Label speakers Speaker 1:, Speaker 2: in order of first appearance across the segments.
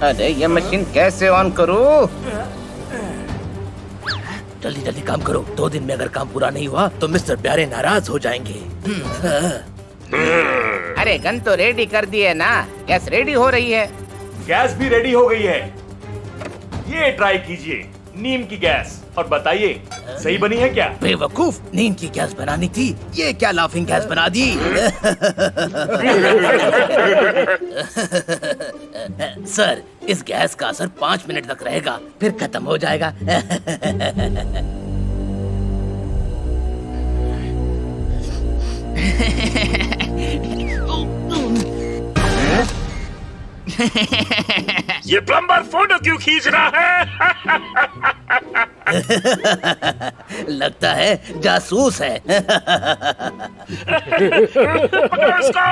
Speaker 1: अरे ये मशीन कैसे ऑन करूं?
Speaker 2: जल्दी जल्दी काम करो। 2 दिन में अगर काम पूरा नहीं हुआ तो मिस्टर प्यारे नाराज हो जाएंगे।
Speaker 1: अरे गन तो रेडी कर दिए ना, गैस रेडी हो रही है।
Speaker 3: गैस भी रेडी हो गई है। ये ट्राई कीजिए, नीम की गैस, और बताइए सही बनी है क्या?
Speaker 2: बेवकूफ, नीम की गैस बनानी थी, ये क्या लाफिंग गैस बना दी। सर, इस गैस का असर 5 मिनट तक रहेगा, फिर खत्म हो जाएगा।
Speaker 4: ये प्लम्बर फोटो क्यों खींच रहा है?
Speaker 2: लगता है जासूस है।
Speaker 4: पकड़ो इसको।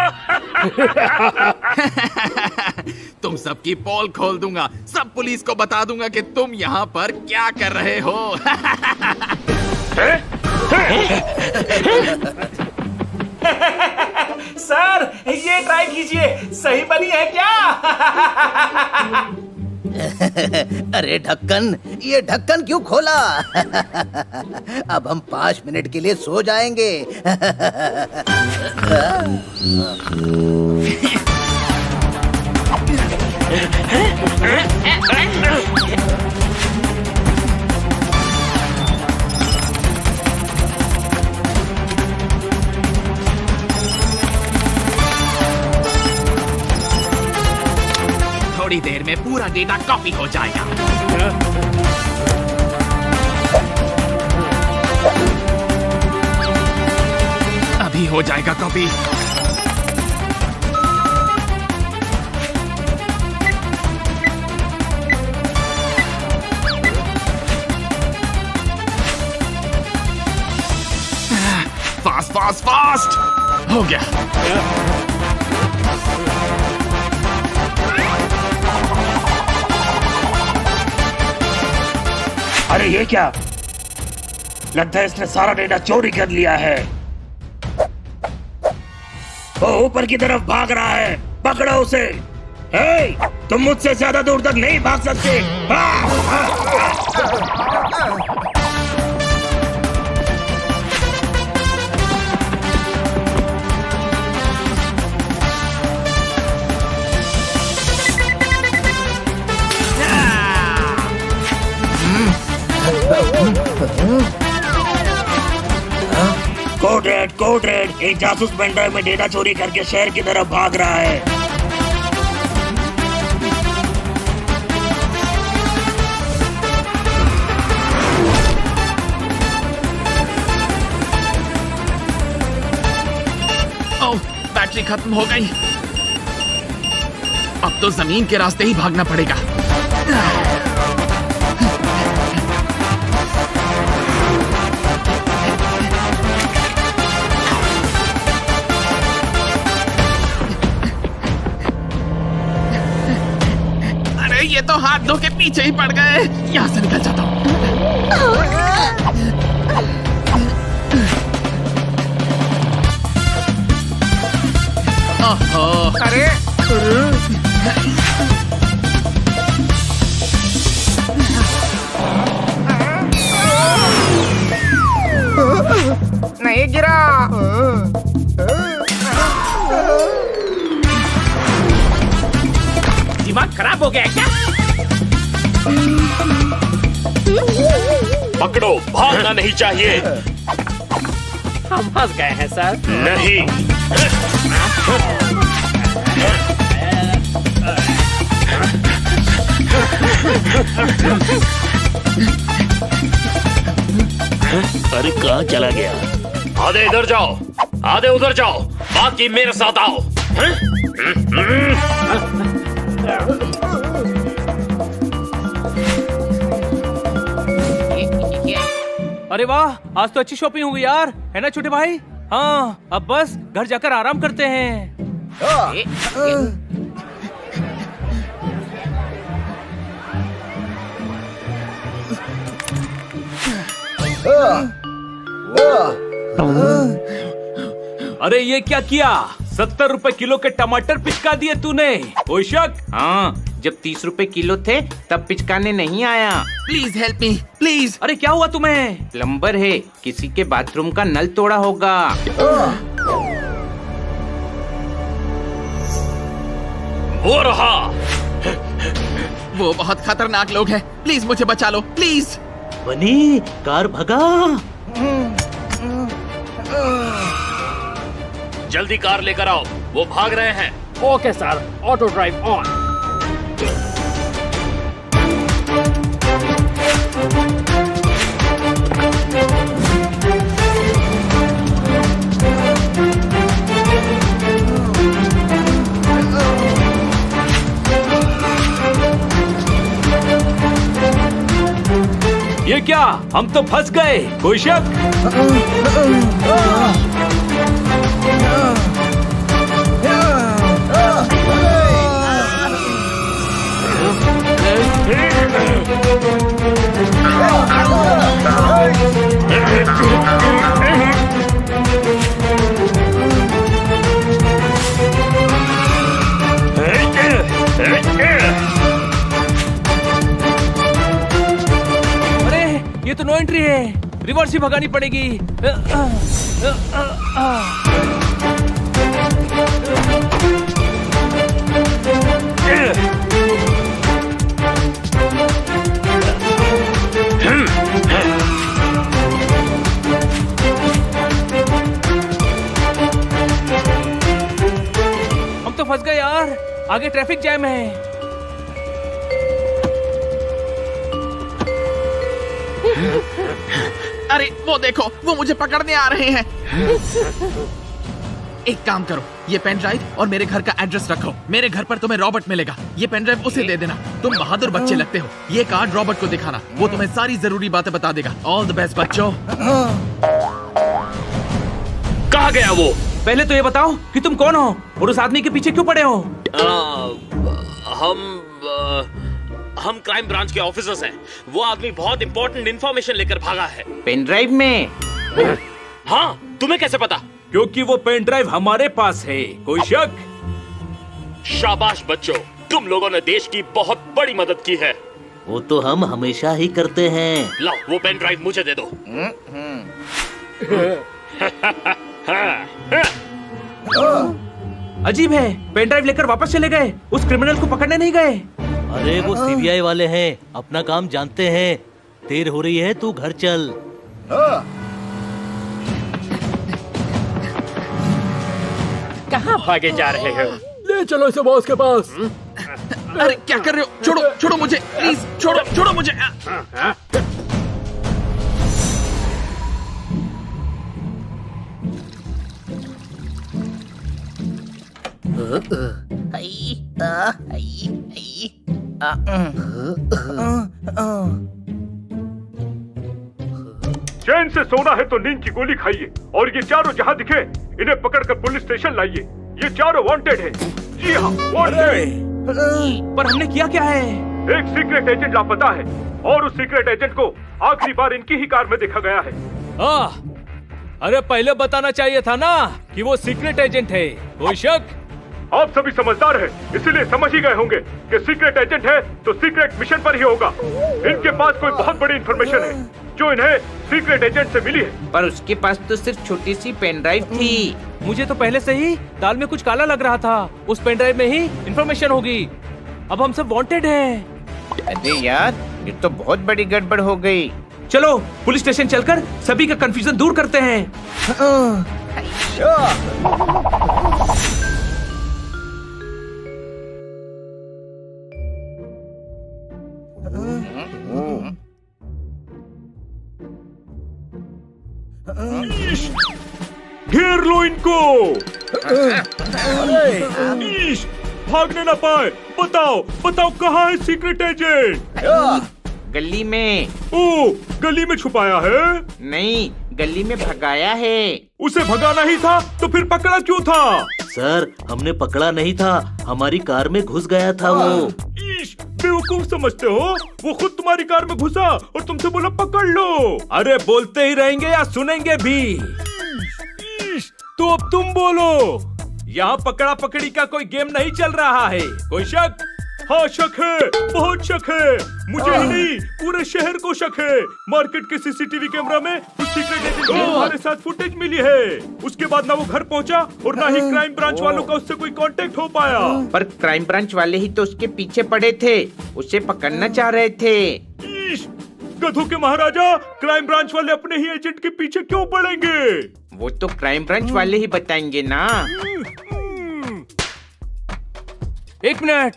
Speaker 5: तुम सबकी पोल खोल दूंगा, सब पुलिस को बता दूंगा कि तुम यहाँ पर क्या कर रहे हो।
Speaker 3: सर, ये ट्राई कीजिए, सही बनी है क्या?
Speaker 2: अरे ढक्कन, ये ढक्कन क्यों खोला? अब हम 5 मिनट के लिए सो जाएंगे।
Speaker 5: थोड़ी देर में पूरा डेटा कॉपी हो जाएगा। अभी हो जाएगा कॉपी। फास्ट फास्ट फास्ट हो गया।
Speaker 4: अरे ये क्या? लगता है इसने सारा डेटा चोरी कर लिया है। वो ऊपर की तरफ भाग रहा है, पकड़ो उसे। हे, तुम मुझसे ज्यादा दूर तक नहीं भाग सकते। कोड रेड, एक जासूस पेनड्राइव में डेटा चोरी करके शहर की तरफ भाग रहा है।
Speaker 5: ओह, बैटरी खत्म हो गई। अब तो जमीन के रास्ते ही भागना पड़ेगा। ये तो हाथ धो के पीछे ही पड़ गए। यहाँ से निकल जाता हूँ।
Speaker 1: अरे नहीं गिरा।
Speaker 3: दिमाग खराब हो गया है क्या?
Speaker 4: पकड़ो, भागना नहीं चाहिए।
Speaker 3: हम फंस गए हैं सर।
Speaker 4: नहीं।
Speaker 6: अरे कहाँ चला गया?
Speaker 4: आधे इधर जाओ, आधे उधर जाओ, बाकी मेरे साथ आओ।
Speaker 7: अरे वाह, आज तो अच्छी शॉपिंग हो गई यार, है ना छोटे भाई? हाँ, अब बस घर जाकर आराम करते हैं। अरे ये क्या किया? 70 रुपए किलो के टमाटर पिचका दिए तूने। कोई शक? हाँ,
Speaker 1: जब 30 रुपए किलो थे तब पिचकाने नहीं आया।
Speaker 5: Please help me please.
Speaker 7: अरे क्या हुआ तुम्हें?
Speaker 1: प्लम्बर है, किसी के बाथरूम का नल तोड़ा होगा।
Speaker 6: वो रहा।
Speaker 5: वो बहुत खतरनाक लोग हैं, प्लीज मुझे बचा लो प्लीज।
Speaker 6: बनी, कार भगा। जल्दी कार लेकर आओ, वो भाग रहे हैं।
Speaker 8: Okay sir, auto drive on.
Speaker 7: ये क्या, हम तो फंस गए। कोई शक? अरे ये तो नो एंट्री है, रिवर्स ही भगानी पड़ेगी। हम तो फंस गए यार, आगे ट्रैफिक जैम है।
Speaker 5: अरे वो देखो, वो मुझे पकड़ने आ रहे हैं। एक काम करो, ये पेन ड्राइव और मेरे घर का एड्रेस रखो। मेरे घर पर तुम्हें रॉबर्ट मिलेगा, ये पेन ड्राइव उसे दे देना। तुम बहादुर बच्चे लगते हो। ये कार्ड रॉबर्ट को दिखाना, वो तुम्हें सारी जरूरी बातें बता देगा। ऑल द बेस्ट बच्चों।
Speaker 6: कहाँ गया वो?
Speaker 7: पहले तो ये बताओ कि तुम कौन हो और उस आदमी के पीछे क्यों पड़े हो?
Speaker 6: हम क्राइम ब्रांच के ऑफिसर्स हैं। वो आदमी बहुत इंपॉर्टेंट इंफॉर्मेशन लेकर भागा है।
Speaker 1: पेन ड्राइव में?
Speaker 6: हाँ, तुम्हें कैसे पता?
Speaker 7: क्योंकि वो पेन ड्राइव हमारे पास है। कोई शक?
Speaker 6: शाबाश बच्चों, तुम लोगों ने देश की बहुत बड़ी मदद की है।
Speaker 9: वो तो हम हमेशा ही करते हैं।
Speaker 6: लाओ वो पेन ड्राइव मुझे दे दो।
Speaker 7: अजीब है, पेन ड्राइव लेकर वापस चले गए, उस क्रिमिनल को पकड़ने नहीं गए।
Speaker 9: अरे वो सीबीआई वाले हैं, अपना काम जानते हैं। देर हो रही है, तू घर चल।
Speaker 8: कहाँ भागे जा रहे हो?
Speaker 4: ले चलो इसे बॉस के पास।
Speaker 5: अरे क्या कर रहे हो? छोड़ो छोड़ो मुझे प्लीज, छोड़ो छोड़ो मुझे।
Speaker 3: चैन से सोना है तो नींद की गोली खाइए, और ये चारों जहाँ दिखे इन्हें पकड़कर पुलिस स्टेशन लाइए। ये चारों वांटेड हैं। जी हाँ, वांटेड।
Speaker 7: पर हमने किया क्या है?
Speaker 3: एक सीक्रेट एजेंट लापता है, और उस सीक्रेट एजेंट को आखिरी बार इनकी ही कार में देखा गया है।
Speaker 7: अरे पहले बताना चाहिए था ना कि वो सीक्रेट एजेंट है। कोई शक?
Speaker 3: आप सभी समझदार हैं, इसीलिए समझ ही गए होंगे कि सीक्रेट एजेंट है तो सीक्रेट मिशन पर ही होगा। इनके पास कोई बहुत बड़ी इंफॉर्मेशन है जो इन्हें सीक्रेट एजेंट से मिली है।
Speaker 1: पर उसके पास तो सिर्फ छोटी सी पेन ड्राइव थी।
Speaker 7: मुझे तो पहले से ही दाल में कुछ काला लग रहा था। उस पेन ड्राइव में ही इंफॉर्मेशन होगी। अब हम सब वांटेड हैं।
Speaker 1: अरे यार, ये तो बहुत बड़ी गड़बड़ हो गई।
Speaker 7: चलो पुलिस स्टेशन चलकर सभी का कंफ्यूजन दूर करते हैं।
Speaker 3: घेर लो इनको। ईश, भागने ना पाए। बताओ बताओ, कहाँ है सीक्रेट एजेंट?
Speaker 1: गली में।
Speaker 3: ओ, गली में छुपाया है?
Speaker 1: नहीं, गली में भगाया है।
Speaker 3: उसे भगाना ही था तो फिर पकड़ा क्यों था?
Speaker 9: सर, हमने पकड़ा नहीं था, हमारी कार में घुस गया था वो।
Speaker 3: ईश, बेवकूफ समझते हो? वो खुद तुम्हारी कार में घुसा और तुमसे बोला पकड़ लो।
Speaker 7: अरे बोलते ही रहेंगे या सुनेंगे भी?
Speaker 3: ईश,
Speaker 7: तो अब तुम बोलो। यहाँ पकड़ा पकड़ी का कोई गेम नहीं चल रहा है। कोई शक?
Speaker 3: हाँ शक है, बहुत शक है। मुझे ही नहीं, पूरे शहर को शक है। मार्केट के सीसीटीवी कैमरा में उस सीक्रेट एजेंट की हमारे साथ फुटेज मिली है। उसके बाद ना वो घर पहुंचा और ना ही क्राइम ब्रांच वालों का उससे कोई कांटेक्ट हो पाया।
Speaker 1: पर क्राइम ब्रांच वाले ही तो उसके पीछे पड़े थे, उसे पकड़ना चाह रहे थे।
Speaker 3: गधों के महाराजा, क्राइम ब्रांच वाले अपने ही एजेंट के पीछे क्यों पड़ेंगे?
Speaker 1: वो तो क्राइम ब्रांच वाले ही बताएंगे ना।
Speaker 7: एक मिनट,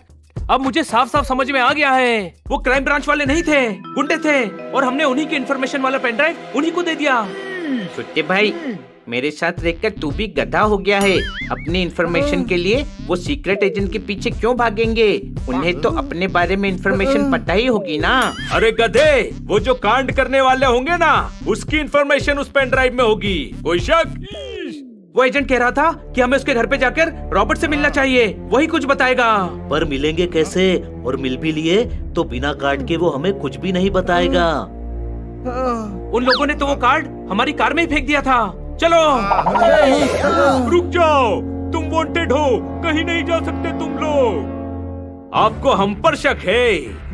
Speaker 7: अब मुझे साफ साफ समझ में आ गया है। वो क्राइम ब्रांच वाले नहीं थे, गुंडे थे, और हमने उन्हीं की इन्फॉर्मेशन वाला पेन ड्राइव उन्हीं को दे दिया।
Speaker 1: सुट्टे भाई, मेरे साथ रहकर तू भी गधा हो गया है। अपनी इन्फॉर्मेशन के लिए वो सीक्रेट एजेंट के पीछे क्यों भागेंगे? उन्हें तो अपने बारे में इन्फॉर्मेशन पता ही होगी ना।
Speaker 7: अरे गधे, वो जो कांड करने वाले होंगे ना, उसकी इन्फॉर्मेशन उस पेन ड्राइव में होगी, कोई शक? वो एजेंट कह रहा था कि हमें उसके घर पे जाकर रॉबर्ट से मिलना चाहिए, वही कुछ बताएगा।
Speaker 9: पर मिलेंगे कैसे? और मिल भी लिए तो बिना कार्ड के वो हमें कुछ भी नहीं बताएगा।
Speaker 7: उन लोगों ने तो वो कार्ड हमारी कार में ही फेंक दिया था। चलो।
Speaker 3: रुक जाओ, तुम वांटेड हो, कहीं नहीं जा सकते तुम लोग।
Speaker 7: आपको हम पर शक है?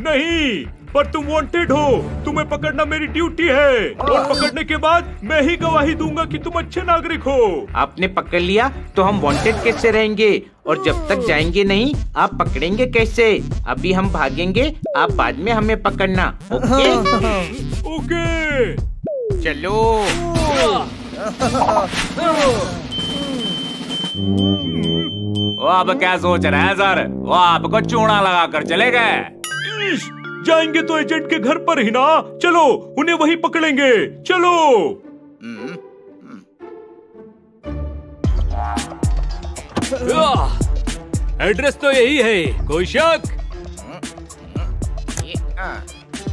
Speaker 3: नहीं, पर तुम वांटेड हो, तुम्हें पकड़ना मेरी ड्यूटी है, और पकड़ने के बाद मैं ही गवाही दूंगा कि तुम अच्छे नागरिक हो।
Speaker 1: आपने पकड़ लिया तो हम वांटेड कैसे रहेंगे? और जब तक जाएंगे नहीं, आप पकड़ेंगे कैसे? अभी हम भागेंगे, आप बाद में हमें पकड़ना। ओके?
Speaker 3: ओके,
Speaker 1: चलो।
Speaker 10: वो अब क्या सोच रहे हैं सर? वो आपको चूना लगा कर चले गए।
Speaker 3: जाएंगे तो एजेंट के घर पर ही ना। चलो, उन्हें वहीं पकड़ेंगे। चलो।
Speaker 7: एड्रेस तो यही है, कोई शक?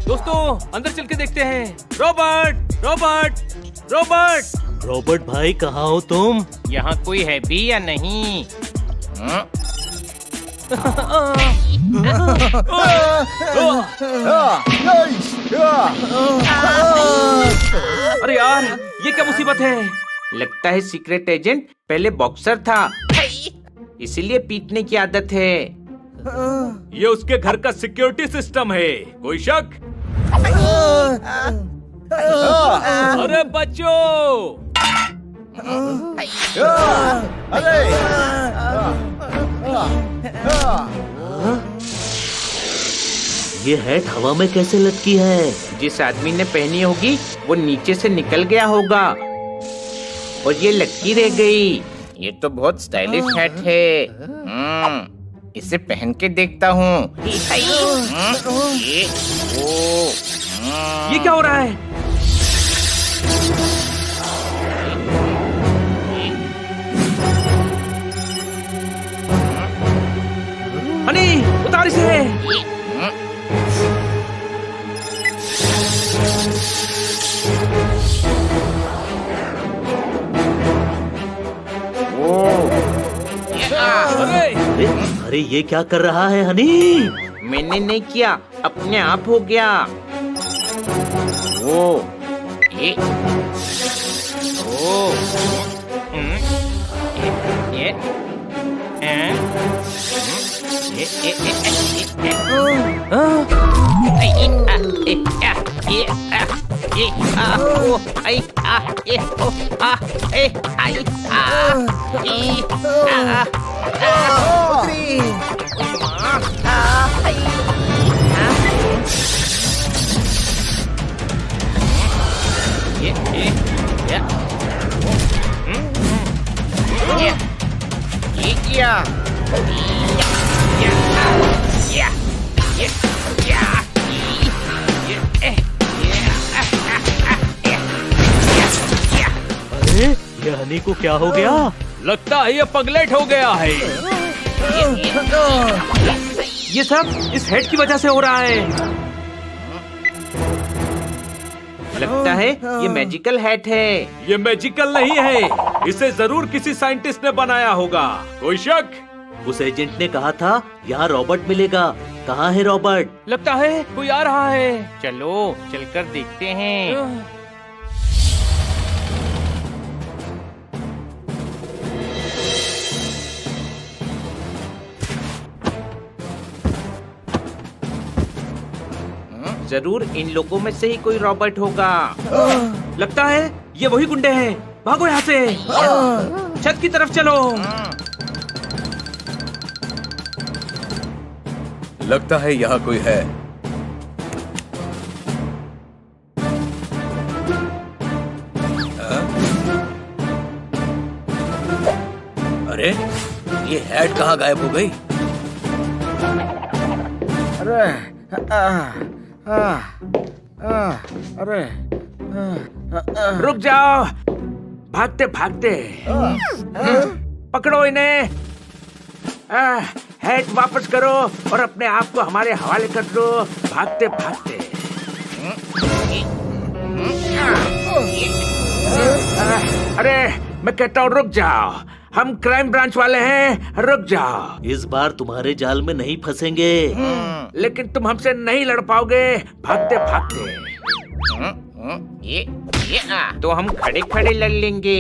Speaker 7: दोस्तों, अंदर चल के देखते हैं। Robert, Robert, Robert.
Speaker 9: रॉबर्ट भाई, कहाँ हो तुम?
Speaker 1: यहाँ कोई है भी या नहीं?
Speaker 7: अरे यार, ये क्या मुसीबत है?
Speaker 1: लगता है सीक्रेट एजेंट पहले बॉक्सर था, इसीलिए पीटने की आदत है।
Speaker 7: ये उसके घर का सिक्योरिटी सिस्टम है, कोई शक? अरे बच्चों!
Speaker 9: ये हैट हवा में कैसे लटकी है?
Speaker 1: जिस आदमी ने पहनी होगी वो नीचे से निकल गया होगा और ये लटकी रह गई। ये तो बहुत स्टाइलिश हैट है। इसे पहन के देखता हूँ।
Speaker 7: ये क्या हो रहा है? हनी, उतार इसे।
Speaker 9: अरे ये क्या कर रहा है हनी?
Speaker 1: मैंने नहीं किया, अपने आप हो गया। ओ, ये, ओ,
Speaker 9: अरे ये हनी को क्या हो गया?
Speaker 7: लगता है ये पगलेट हो गया है। ये सब इस हेड की वजह से हो रहा है।
Speaker 1: लगता है ये मैजिकल हैट है।
Speaker 7: ये मैजिकल नहीं है, इसे जरूर किसी साइंटिस्ट ने बनाया होगा, कोई शक?
Speaker 9: उस एजेंट ने कहा था यहाँ रॉबर्ट मिलेगा। कहाँ है रॉबर्ट?
Speaker 7: लगता है कोई आ रहा है।
Speaker 1: चलो चलकर देखते हैं। जरूर इन लोगों में से ही कोई रॉबर्ट होगा।
Speaker 7: लगता है ये वही गुंडे हैं। भागो यहाँ से, छत की तरफ चलो।
Speaker 11: लगता है यहाँ कोई है।
Speaker 2: अरे ये हैट कहाँ गायब हो गई?
Speaker 1: अरे अरे
Speaker 7: रुक जाओ, भागते भागते पकड़ो इन्हें। हैट वापस करो और अपने आप को हमारे हवाले कर दो, भागते भागते। अरे मैं कहता हूँ रुक जाओ, हम क्राइम ब्रांच वाले हैं, रुक जाओ।
Speaker 9: इस बार तुम्हारे जाल में नहीं फंसेंगे।
Speaker 7: लेकिन तुम हमसे नहीं लड़ पाओगे, भागते भागते।
Speaker 1: ये तो हम खड़े खड़े लड़ लेंगे।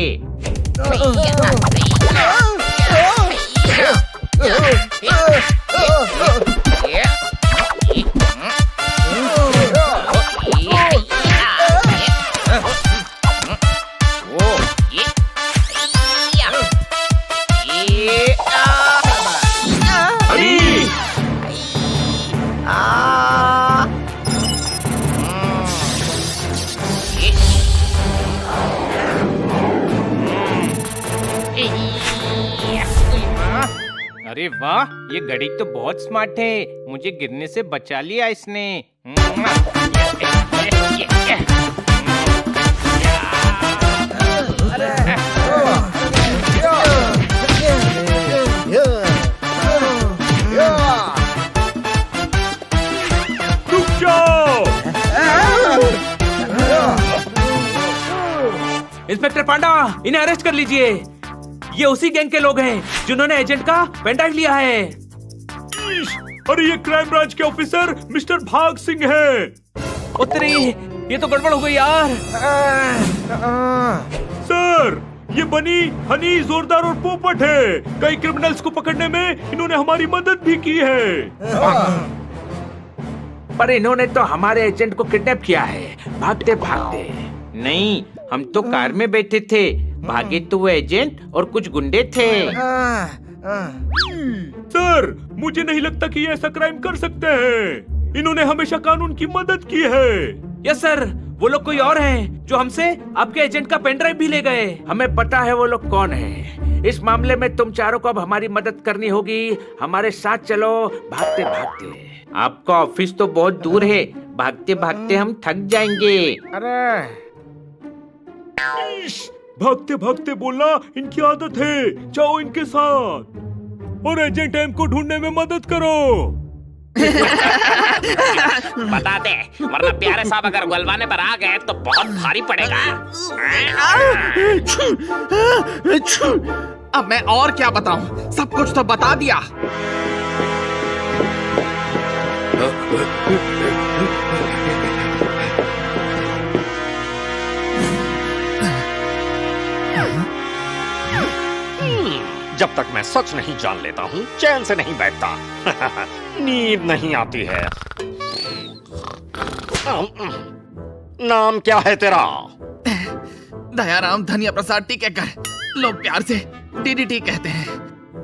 Speaker 1: अरे वाह, ये घड़ी तो बहुत स्मार्ट है, मुझे गिरने से बचा लिया इसने।
Speaker 3: रुक जाओ।
Speaker 7: इंस्पेक्टर पांडा, इन्हें अरेस्ट कर लीजिए। ये उसी गैंग के लोग हैं जिन्होंने एजेंट का पेन ड्राइव लिया है।
Speaker 3: अरे ये क्राइम ब्रांच के ऑफिसर मिस्टर भाग सिंह हैं।
Speaker 7: उत्तरी, ये तो गड़बड़ हो गई यार।
Speaker 3: सर, ये बनी, हनी, जोरदार और पोपट है। कई क्रिमिनल्स को पकड़ने में इन्होंने हमारी मदद भी की है।
Speaker 7: पर इन्होंने तो हमारे एजेंट को किडनैप किया है, भागते भागते।
Speaker 1: नहीं, हम तो कार में बैठे थे, भागे तो वो एजेंट और कुछ गुंडे थे।
Speaker 3: सर, मुझे नहीं लगता कि ये ऐसा क्राइम कर सकते हैं। इन्होंने हमेशा कानून की मदद की है।
Speaker 7: यस सर, वो लोग कोई और हैं जो हमसे आपके एजेंट का पेन ड्राइव भी ले गए। हमें पता है वो लोग कौन हैं। इस मामले में तुम चारों को अब हमारी मदद करनी होगी। हमारे साथ चलो, भागते भागते।
Speaker 1: आपका ऑफिस तो बहुत दूर है, भागते भागते हम थक जाएंगे।
Speaker 7: अरे
Speaker 3: भागते भागते बोलना इनकी आदत है। जाओ इनके साथ और एजेंट एम को ढूंढने में मदद करो।
Speaker 6: बता दे, वरना प्यारे साहब अगर गुलवाने पर आ गए तो बहुत भारी पड़ेगा।
Speaker 5: अब मैं और क्या बताऊं, सब कुछ तो बता दिया।
Speaker 8: जब तक मैं सच नहीं जान लेता हूँ, चैन से नहीं बैठता। नींद नहीं आती है। नाम क्या है तेरा?
Speaker 5: दयाराम धनिया प्रसाद टीकेकर, लोग प्यार से डीडीटी कहते हैं।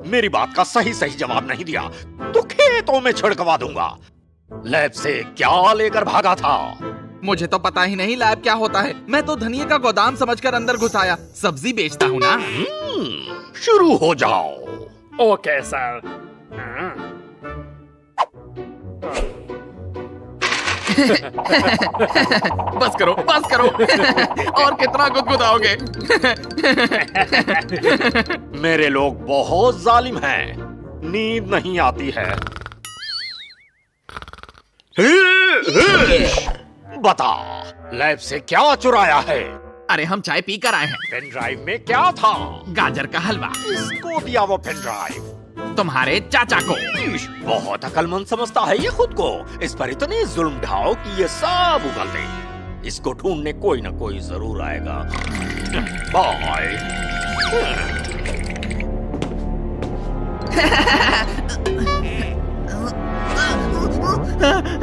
Speaker 8: मेरी बात का सही सही जवाब नहीं दिया तो खेतों में छिड़कवा दूंगा। लैब से क्या लेकर भागा था?
Speaker 5: मुझे तो पता ही नहीं लैब क्या होता है। मैं तो धनिया का गोदाम समझकर अंदर घुस आया। सब्जी बेचता हूँ ना।
Speaker 8: शुरू हो जाओ।
Speaker 6: Okay sir.
Speaker 5: बस करो, बस करो। और कितना गुदगुदाओगे?
Speaker 8: मेरे लोग बहुत जालिम हैं। नींद नहीं आती है। बता, लैब से क्या चुराया है?
Speaker 5: अरे हम चाय पी कर आए हैं।
Speaker 8: पेन ड्राइव में क्या था?
Speaker 5: गाजर का हलवा।
Speaker 8: किसको दिया वो पेन ड्राइव?
Speaker 5: तुम्हारे चाचा को।
Speaker 8: बहुत अकलमंद समझता है ये खुद को। इस पर इतने जुल्म ढाओ कि ये सब उगल दे। इसको ढूंढने कोई ना कोई जरूर आएगा। बाय।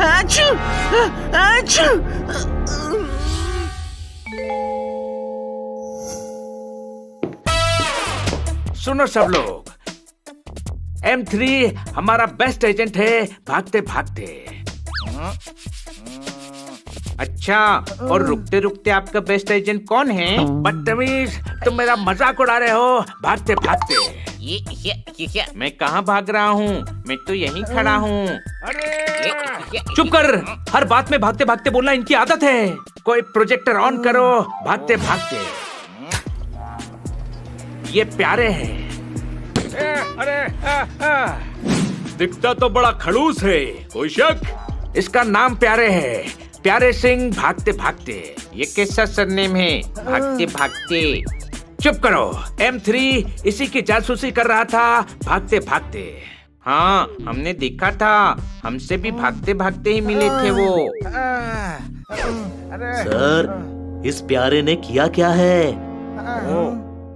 Speaker 5: आचू, आचू।
Speaker 7: सुनो सब लोग, M3 हमारा बेस्ट एजेंट है भागते भागते।
Speaker 1: अच्छा, और रुकते रुकते आपका बेस्ट एजेंट कौन है?
Speaker 7: बदतमीज, तुम मेरा मजाक उड़ा रहे हो भागते भागते।
Speaker 1: मैं कहाँ भाग रहा हूँ? मैं तो यहीं खड़ा हूँ।
Speaker 7: चुप कर, हर बात में भागते भागते बोलना इनकी आदत है। कोई प्रोजेक्टर ऑन करो, भागते भागते। ये प्यारे हैं।
Speaker 3: दिखता तो बड़ा खड़ूस है, कोई शक?
Speaker 7: इसका नाम प्यारे है, प्यारे सिंह भागते भागते।
Speaker 1: ये कैसा सरनेम है, भागते भागते?
Speaker 7: चुप करो, M3 इसी की जासूसी कर रहा था भागते भागते।
Speaker 1: हाँ, हमने देखा था, हमसे भी भागते भागते ही मिले थे वो।
Speaker 9: सर, इस प्यारे ने किया क्या है?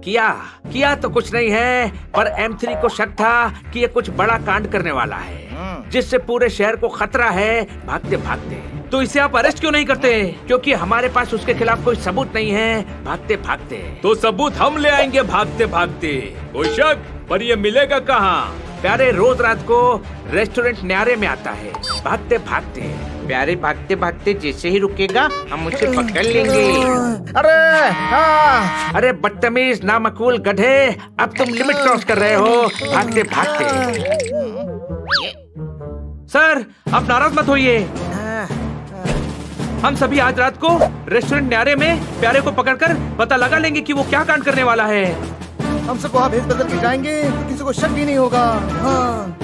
Speaker 7: किया तो कुछ नहीं है, पर M3 को शक था कि ये कुछ बड़ा कांड करने वाला है, जिससे पूरे शहर को खतरा है भागते भागते। तो इसे आप अरेस्ट क्यों नहीं करते? क्योंकि हमारे पास उसके खिलाफ कोई सबूत नहीं है भागते भागते।
Speaker 3: तो सबूत हम ले आएंगे भागते भागते, कोई शक? पर ये मिलेगा कहाँ?
Speaker 7: प्यारे रोज रात को रेस्टोरेंट न्यारे में आता है भागते भागते।
Speaker 1: प्यारे भागते भागते जैसे ही रुकेगा हम उसे पकड़ लेंगे।
Speaker 7: अरे बदतमीज, नामकूल गधे, अब तुम लिमिट क्रॉस कर रहे हो भागते भागते। सर, आप नाराज मत होइए। हम सभी आज रात को रेस्टोरेंट न्यारे में प्यारे को पकड़कर पता लगा लेंगे कि वो क्या कांड करने वाला है।
Speaker 2: हम सबको वहाँ भेज बदल के जाएंगे तो किसी को शक भी नहीं होगा। हाँ।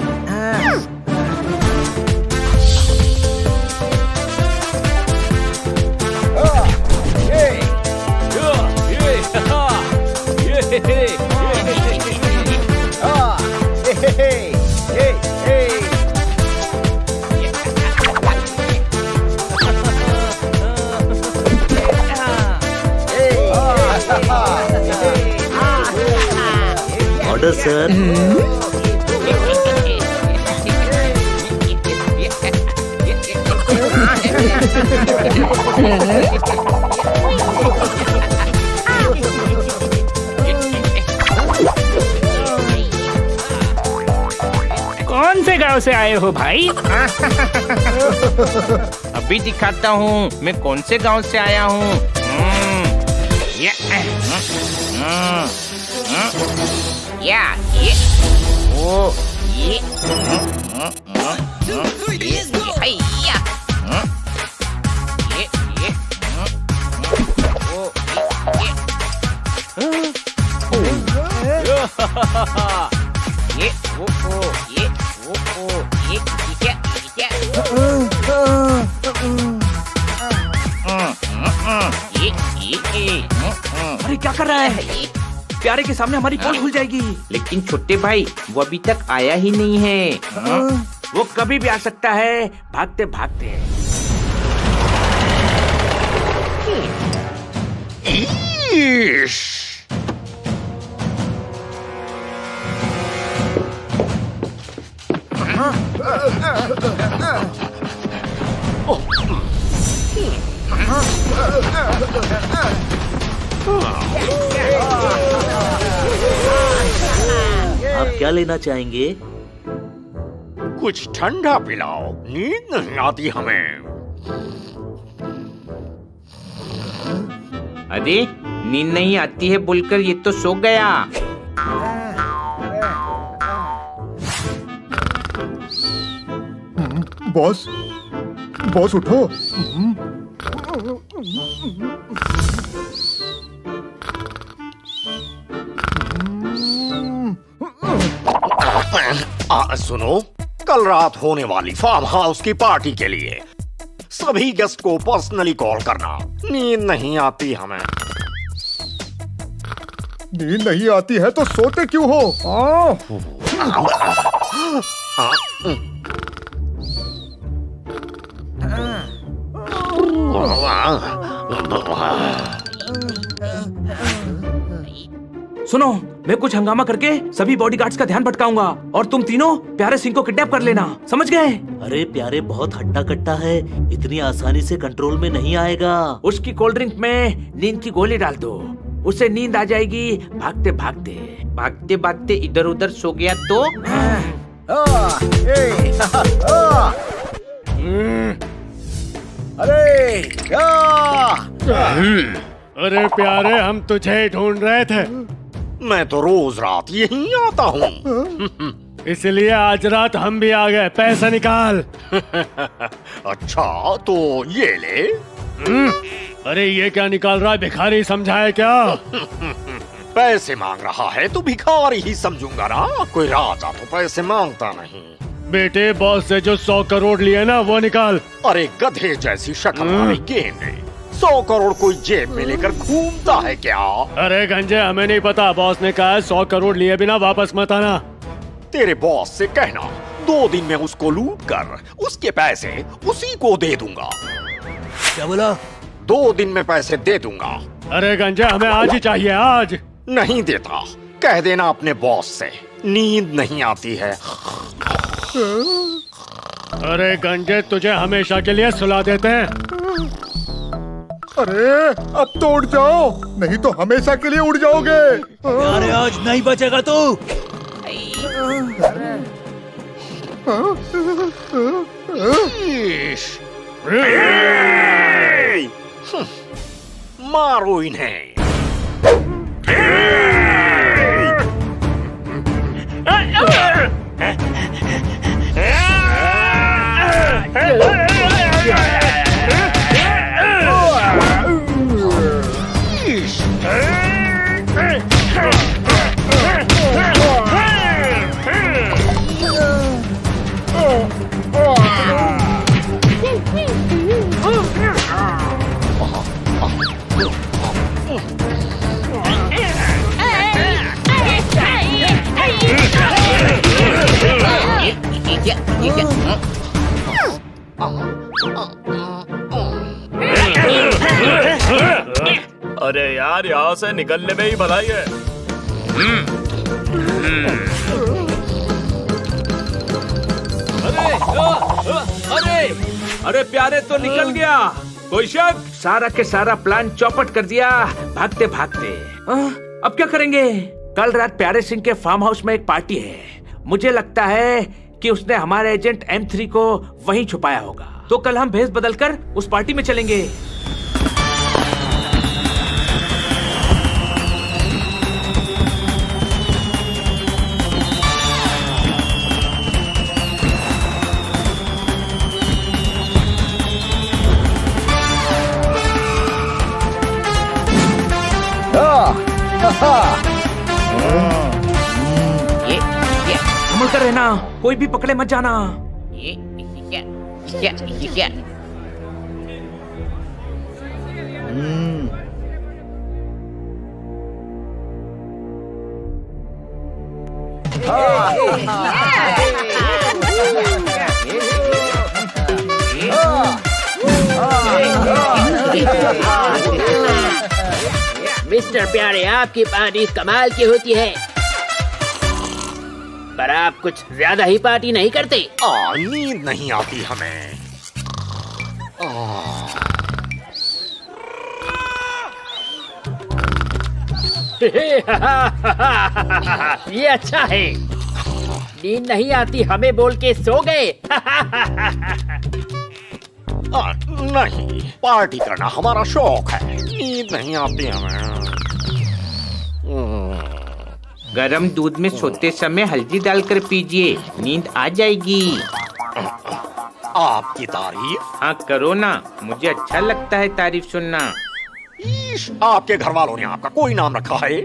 Speaker 9: Order sir.
Speaker 12: कौन से गांव से आए हो भाई?
Speaker 1: अभी दिखाता हूँ मैं कौन से गांव से आया हूँ।
Speaker 7: अरे क्या कर रहा है? प्यारे के सामने हमारी पोल खुल जाएगी।
Speaker 1: लेकिन छोटे भाई, वो अभी तक आया ही नहीं है।
Speaker 7: वो कभी भी आ सकता है भागते भागते।
Speaker 9: आप क्या लेना चाहेंगे?
Speaker 8: कुछ ठंडा पिलाओ, नींद नहीं आती हमें।
Speaker 1: अरे नींद नहीं आती है बोलकर ये तो सो गया।
Speaker 2: बॉस, बॉस उठो।
Speaker 8: सुनो, कल रात होने वाली फार्म हाउस की पार्टी के लिए सभी गेस्ट को पर्सनली कॉल करना। नींद नहीं आती हमें।
Speaker 2: नींद नहीं आती है तो सोते क्यों हो?
Speaker 7: सुनो, मैं कुछ हंगामा करके सभी बॉडीगार्ड्स का ध्यान भटकाऊंगा और तुम तीनों प्यारे सिंह को किडनैप कर लेना, समझ गए?
Speaker 9: अरे प्यारे बहुत हट्टा कट्टा है, इतनी आसानी से कंट्रोल में नहीं आएगा।
Speaker 7: उसकी कोल्ड ड्रिंक में नींद की गोली डाल दो, उसे नींद आ जाएगी। भागते भागते भागते भागते इधर उधर सो गया तो
Speaker 13: अरे प्यारे, हम तुझे ढूंढ रहे थे।
Speaker 8: मैं तो रोज रात यहीं आता हूँ।
Speaker 13: इसलिए आज रात हम भी आ गए। पैसा निकाल।
Speaker 8: अच्छा तो ये ले।
Speaker 13: अरे ये क्या निकाल रहा है? भिखारी समझा है क्या?
Speaker 8: पैसे मांग रहा है तो भिखारी ही समझूंगा ना, कोई राजा तो पैसे मांगता नहीं।
Speaker 13: बेटे, बॉस से जो 100 करोड़ लिए ना वो निकाल।
Speaker 8: अरे गधे जैसी शक्ल वाली गेंडे, 100 करोड़ कोई जेब में लेकर घूमता है क्या?
Speaker 13: अरे गंजे, हमें नहीं पता। बॉस ने कहा 100 करोड़ लिए बिना वापस मत आना।
Speaker 8: तेरे बॉस से कहना 2 दिन में उसको लूट कर उसके पैसे उसी को दे दूंगा।
Speaker 9: क्या बोला?
Speaker 8: 2 दिन में पैसे दे दूंगा।
Speaker 13: अरे गंजे, हमें आज ही चाहिए, आज।
Speaker 8: नहीं देता, कह देना अपने बॉस से नींद नहीं आती है।
Speaker 13: अरे गंजे, तुझे हमेशा के लिए सुला देते हैं।
Speaker 14: अरे अब तो उड़ जाओ, नहीं तो हमेशा के लिए उड़ जाओगे।
Speaker 9: अरे आज नहीं बचेगा तू।
Speaker 8: मारो इन्हें।
Speaker 10: अरे यार, यहाँ से निकलने में ही भलाई है।
Speaker 7: अरे अरे प्यारे तो निकल गया। कोई शक? सारा के सारा प्लान चौपट कर दिया भागते भागते। अब क्या करेंगे? कल रात प्यारे सिंह के फार्म हाउस में एक पार्टी है। मुझे लगता है कि उसने हमारे एजेंट M3 को वहीं छुपाया होगा। तो कल हम भेस बदलकर उस पार्टी में चलेंगे। संभल कर रहना, कोई भी पकड़े मत जाना।
Speaker 15: मिस्टर प्यारे, आपकी पार्टी कमाल की होती है, पर आप कुछ ज्यादा ही पार्टी नहीं करते।
Speaker 8: नींद नहीं आती हमें।
Speaker 15: ये अच्छा है, नींद नहीं आती हमें बोल के सो गए।
Speaker 8: नहीं, पार्टी करना हमारा शौक है, नींद नहीं आती हमें।
Speaker 1: गरम दूध में सोते समय हल्दी डालकर पीजिए, नींद आ जाएगी।
Speaker 8: आपकी तारीफ?
Speaker 1: हाँ करो ना, मुझे अच्छा लगता है तारीफ सुनना।
Speaker 8: आपके घर वालों ने आपका कोई नाम रखा है?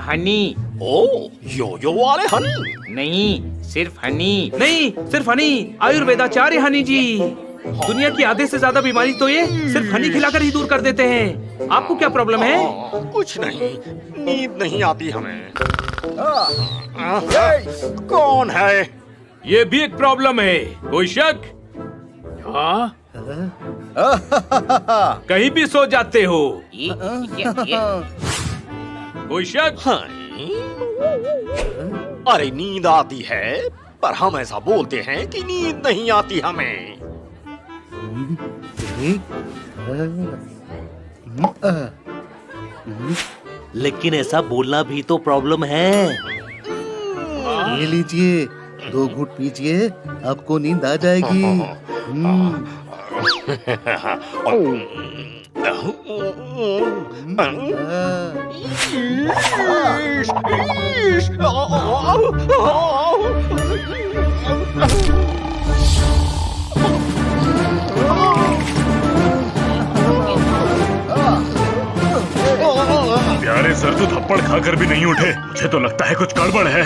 Speaker 1: हनी।
Speaker 8: ओ, यो वाले हनी?
Speaker 1: नहीं, सिर्फ हनी।
Speaker 7: नहीं, सिर्फ हनी। आयुर्वेदाचार्य हनी जी। दुनिया की आधे से ज्यादा बीमारी तो ये सिर्फ हनी खिलाकर ही दूर कर देते हैं। आपको क्या प्रॉब्लम है?
Speaker 8: कुछ नहीं, नींद नहीं आती हमें। कौन है?
Speaker 7: ये भी एक प्रॉब्लम है। कोई शक? हाँ? कहीं भी सो जाते हो। कोई शक?
Speaker 8: अरे नींद आती है, पर हम ऐसा बोलते हैं कि नींद नहीं आती हमें।
Speaker 9: लेकिन ऐसा बोलना भी तो प्रॉब्लम है।
Speaker 2: ये लीजिए, 2 घूंट पीजिए, आपको नींद आ जाएगी।
Speaker 3: प्यारे सर तो थप्पड़ खाकर भी नहीं उठे। मुझे तो लगता है कुछ गड़बड़ है।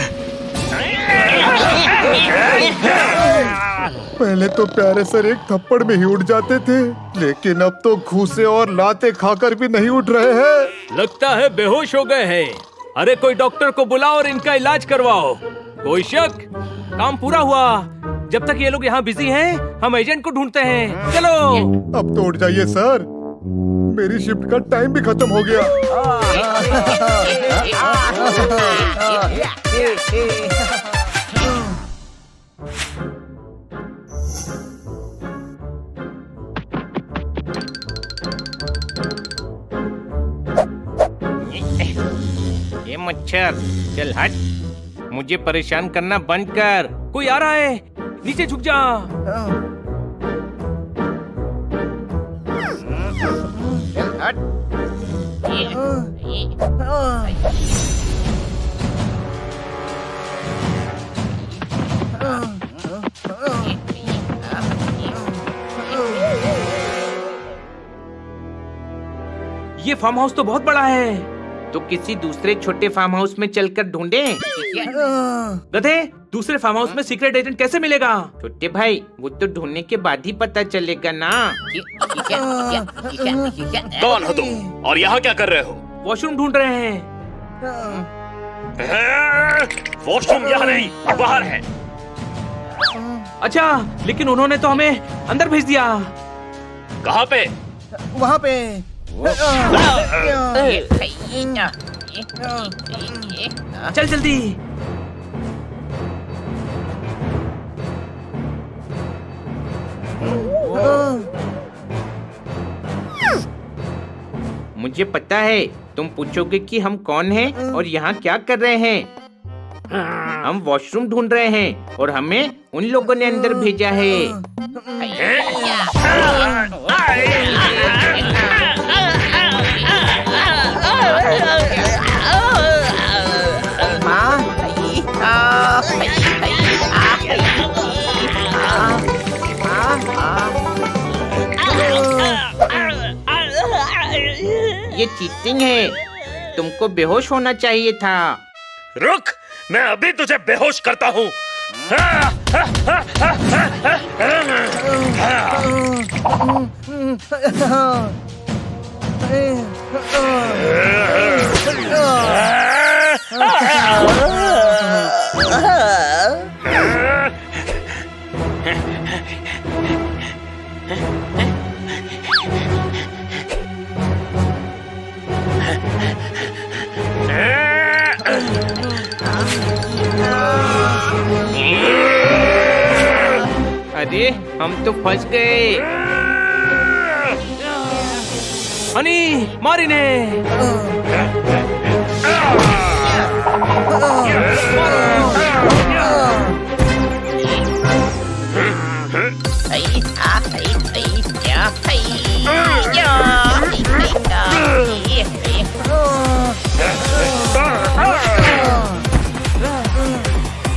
Speaker 14: पहले तो प्यारे सर एक थप्पड़ में ही उठ जाते थे, लेकिन अब तो घूसे और लाते खाकर भी नहीं उठ रहे हैं।
Speaker 7: लगता है बेहोश हो गए हैं। अरे कोई डॉक्टर को बुलाओ और इनका इलाज करवाओ। कोई शक? काम पूरा हुआ। जब तक ये लोग यहाँ बिजी हैं, हम एजेंट को ढूंढते हैं। चलो।
Speaker 14: अब तो उठ जाइए सर, मेरी शिफ्ट का टाइम भी खत्म हो गया।
Speaker 1: ये मच्छर, चल हट। मुझे परेशान करना बंद कर।
Speaker 7: कोई आ रहा है, नीचे झुक जा।
Speaker 1: चल हट।
Speaker 7: ये फार्म हाउस तो बहुत बड़ा है।
Speaker 1: तो किसी दूसरे छोटे फार्म हाउस में चलकर ढूंढें।
Speaker 7: गधे, दूसरे फार्म हाउस में सीक्रेट एजेंट कैसे मिलेगा?
Speaker 1: छोटे भाई, वो तो ढूंढने के बाद ही पता चलेगा ना।
Speaker 6: कौन हो तुम और यहाँ क्या कर रहे हो?
Speaker 7: वॉशरूम ढूंढ रहे हैं।
Speaker 6: वॉशरूम यहाँ नहीं, बाहर है।
Speaker 7: अच्छा, लेकिन उन्होंने तो हमें अंदर भेज दिया।
Speaker 6: कहाँ पे?
Speaker 2: वहाँ पे।
Speaker 7: चल जल्दी।
Speaker 1: मुझे पता है, तुम पूछोगे कि हम कौन हैं और यहाँ क्या कर रहे हैं। हम वॉशरूम ढूंढ रहे हैं और हमें उन लोगों ने अंदर भेजा है। ये चीटिंग है। तुमको बेहोश होना चाहिए था।
Speaker 6: रुक, मैं अभी तुझे बेहोश करता हूँ।
Speaker 1: अरे, हम तो फंस गए।
Speaker 7: हनी, मार इन्हें।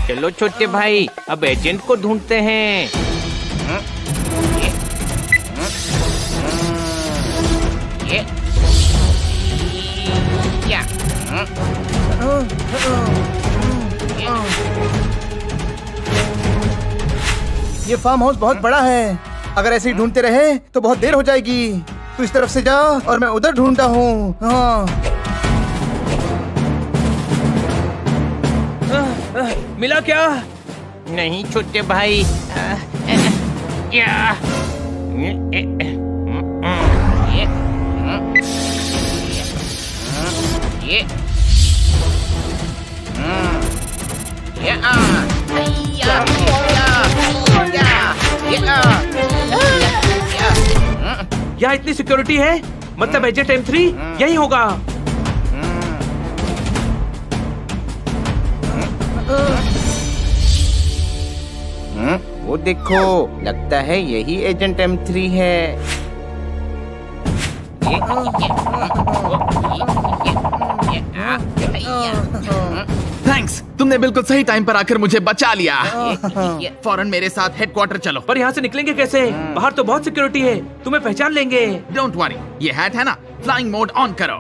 Speaker 1: चलो छोटे भाई, अब एजेंट को ढूंढते हैं।
Speaker 2: ये फार्म हाउस बहुत बड़ा है। अगर ऐसे ही ढूंढते रहे तो बहुत देर हो जाएगी। तू इस तरफ से जा और मैं उधर ढूंढता हूँ। हाँ।
Speaker 7: मिला क्या?
Speaker 1: नहीं छोटे भाई। क्या? ये
Speaker 7: यहाँ इतनी सिक्योरिटी है, मतलब एजेंट M3 यही होगा।
Speaker 1: वो देखो, लगता है यही एजेंट M3 है।
Speaker 5: थैंक्स, तुमने बिल्कुल सही टाइम पर आकर मुझे बचा लिया। फौरन मेरे साथ हेडक्वार्टर चलो।
Speaker 7: पर यहाँ से निकलेंगे कैसे? बाहर तो बहुत सिक्योरिटी है, तुम्हें पहचान लेंगे।
Speaker 5: डोंट वरी, ये हैट है ना, फ्लाइंग मोड ऑन करो।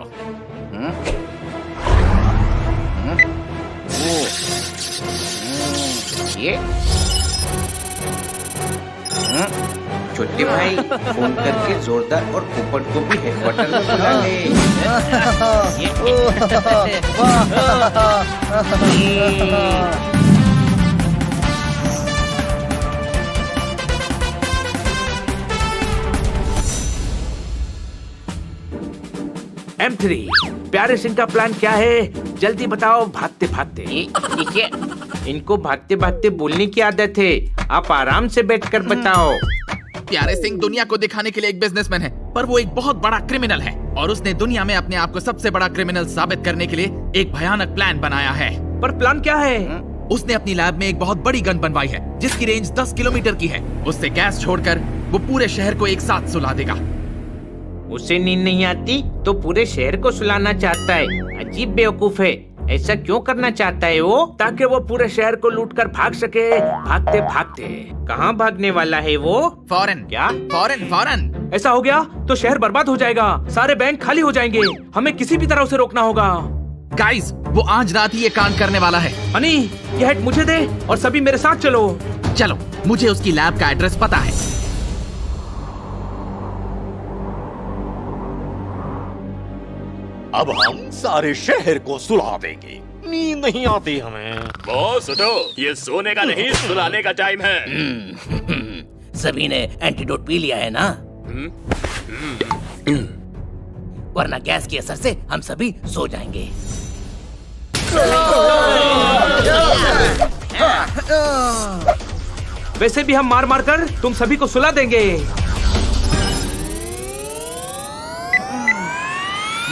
Speaker 1: ये छोटे भाई, फोन करके जोरदार और पोपट को भी हेडक्वार्टर में बुला ले।
Speaker 7: M3, प्यारे सिंह का प्लान क्या है? जल्दी बताओ, भागते भागते।
Speaker 1: देखिए, इनको भागते भागते बोलने की आदत है, आप आराम से बैठकर बताओ।
Speaker 5: प्यारे सिंह दुनिया को दिखाने के लिए एक बिजनेसमैन है, पर वो एक बहुत बड़ा क्रिमिनल है और उसने दुनिया में अपने आप को सबसे बड़ा क्रिमिनल साबित करने के लिए एक भयानक प्लान बनाया है।
Speaker 7: पर प्लान क्या है?
Speaker 5: उसने अपनी लैब में एक बहुत बड़ी गन बनवाई है जिसकी रेंज 10 किलोमीटर की है। उससे गैस छोड़कर वो पूरे शहर को एक साथ सुला देगा।
Speaker 1: उसे नींद नहीं आती तो पूरे शहर को सुलाना चाहता है। अजीब बेवकूफ है, ऐसा क्यों करना चाहता है वो?
Speaker 7: ताकि वो पूरे शहर को लूटकर भाग सके। भागते भागते
Speaker 1: कहाँ भागने वाला है वो?
Speaker 5: फॉरेन।
Speaker 1: क्या?
Speaker 5: Foreign foreign.
Speaker 7: ऐसा हो गया तो शहर बर्बाद हो जाएगा, सारे बैंक खाली हो जाएंगे। हमें किसी भी तरह उसे रोकना होगा।
Speaker 5: गाइस, वो आज रात ही ये कांड करने वाला है।
Speaker 7: हनी, ये हेड मुझे दे और सभी मेरे साथ चलो।
Speaker 5: चलो, मुझे उसकी लैब का एड्रेस पता है।
Speaker 8: अब हम सारे शहर को सुला देंगे। नींद नहीं आती हमें।
Speaker 6: बॉस उठो, ये सोने का नहीं सुलाने का टाइम है।
Speaker 16: सभी ने एंटीडोट पी लिया है ना? वरना गैस के असर से हम सभी सो जाएंगे।
Speaker 7: वैसे भी हम मार मार कर तुम सभी को सुला देंगे।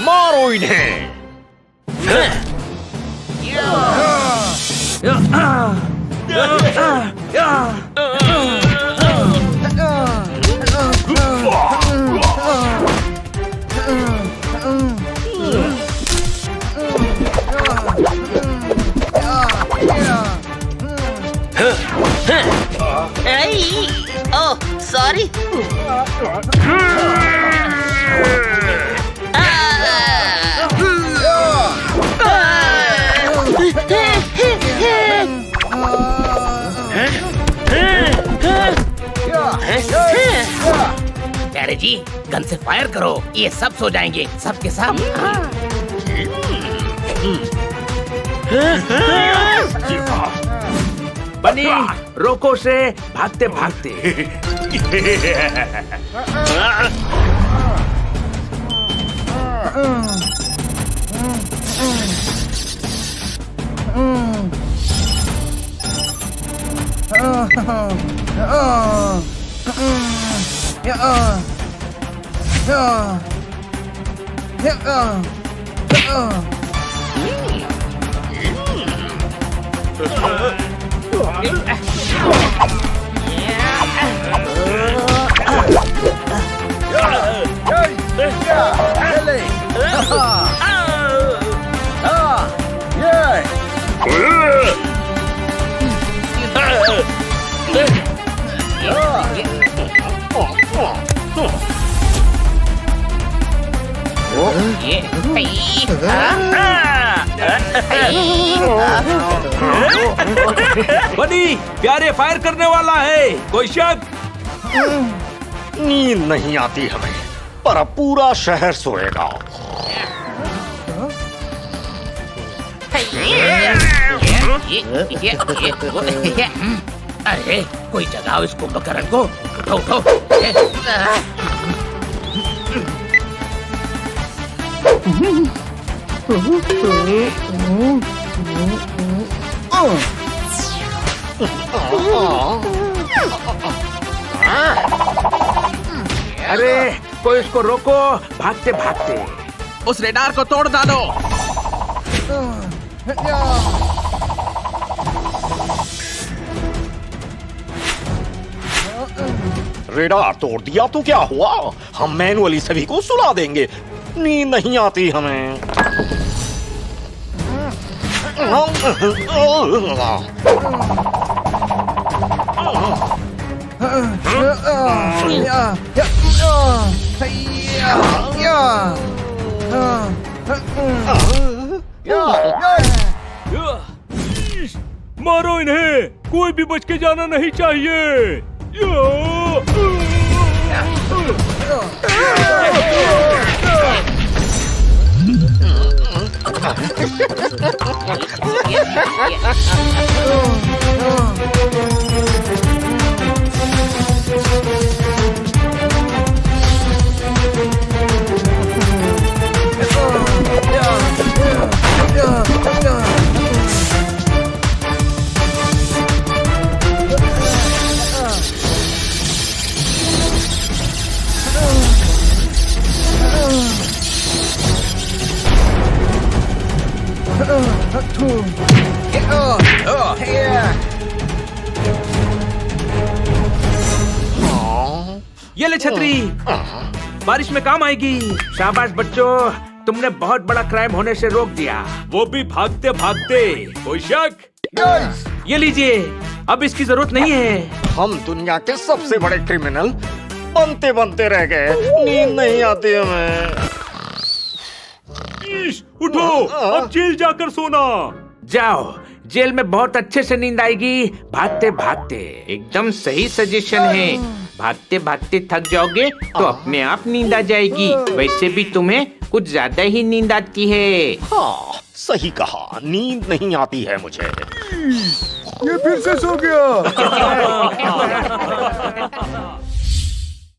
Speaker 8: मारो इन्हें।
Speaker 17: ओह, सॉरी।
Speaker 16: प्यारे जी, गन से फायर करो, ये सब सो जाएंगे, सबके सब।
Speaker 7: बनी, रोको से भागते भागते। बनी, प्यारे फायर करने वाला है, कोई शक?
Speaker 8: नींद नहीं आती हमें, पर अब पूरा शहर सोएगा।
Speaker 16: अरे, कोई जगाओ इस कुंभकर्ण को। उठो उठो।
Speaker 7: अरे कोई इसको रोको, भागते भागते।
Speaker 5: उस रेडार को तोड़ डालो।
Speaker 8: रेडार तोड़ दिया तो क्या हुआ? हम मैनुअली सभी को सुला देंगे। नींद नहीं आती हमें।
Speaker 3: मारो इन्हें, कोई भी बच के जाना नहीं चाहिए।
Speaker 7: ये ले छतरी, बारिश में काम आएगी। शाबाश बच्चों, तुमने बहुत बड़ा क्राइम होने से रोक दिया,
Speaker 3: वो भी भागते भागते। कोई शक?
Speaker 7: ये लीजिए, अब इसकी जरूरत नहीं है।
Speaker 8: हम दुनिया के सबसे बड़े क्रिमिनल बनते बनते रह गए। नींद नहीं आती हमें।
Speaker 3: उठो, अब जेल जाकर सोना।
Speaker 7: जाओ, जेल में बहुत अच्छे से नींद आएगी भागते भागते। एकदम सही सजेशन है। भागते भागते थक जाओगे तो अपने आप नींद आ जाएगी। वैसे भी तुम्हें कुछ ज्यादा ही नींद आती है।
Speaker 8: हाँ, सही कहा, नींद नहीं आती है मुझे।
Speaker 2: ये फिर से सो गया।